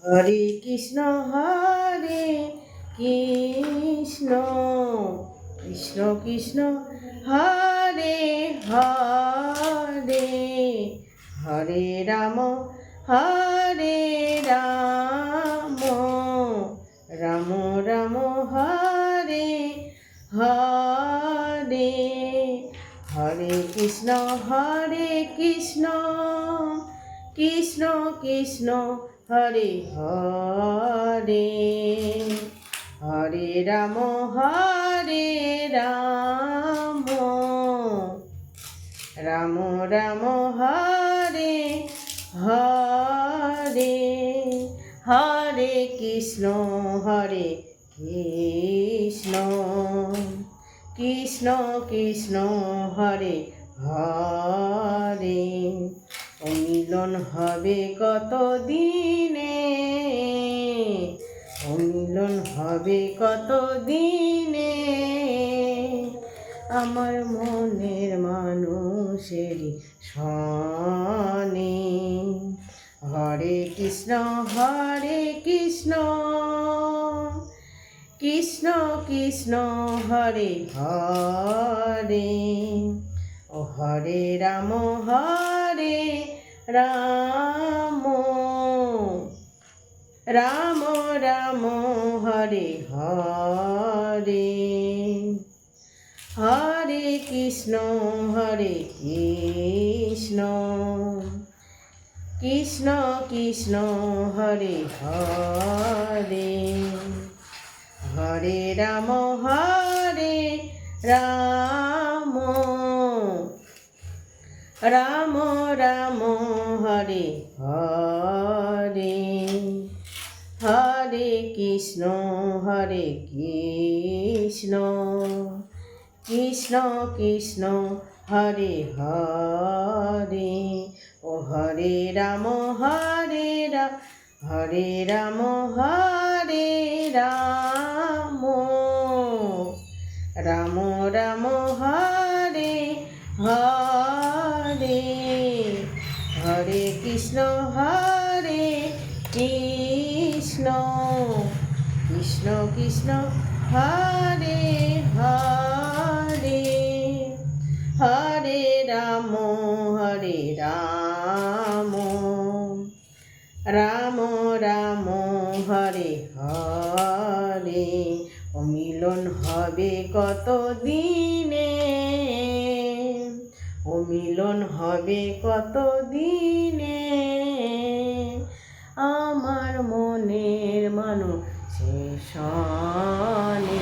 হরে কৃষ্ণ কৃষ্ণ কৃষ্ণ কৃষ্ণ হরে হরে হরে রাম রাম রাম হরে হরে হরে কৃষ্ণ কৃষ্ণ কৃষ্ণ হরে হরে হরে রাম রাম রাম হরে হরে হরে কৃষ্ণ কৃষ্ণ কৃষ্ণ হরে হরে অমিলন হবে কত দিনে অমিলন হবে কত দিনে আমার মনের মানুষেরই সনে হরে কৃষ্ণ কৃষ্ণ কৃষ্ণ হরে হরে ও হরে রাম রাম রাম রাম হরে হরে হরে কৃষ্ণ কৃষ্ণ কৃষ্ণ হরে হরে হরে রাম রাম রাম রাম হরে হরে হরে কৃষ্ণ কৃষ্ণ কৃষ্ণ হরে হরে ও হরে রাম হরে রাম রাম রাম হরে হরে হরে কৃষ্ণ কৃষ্ণ কৃষ্ণ হরে হরে হরে রাম রাম রাম হরে হরে অমিলন হবে কত দিনে অমিলন হবে কত দিনে আমার মনের মানুষের সনে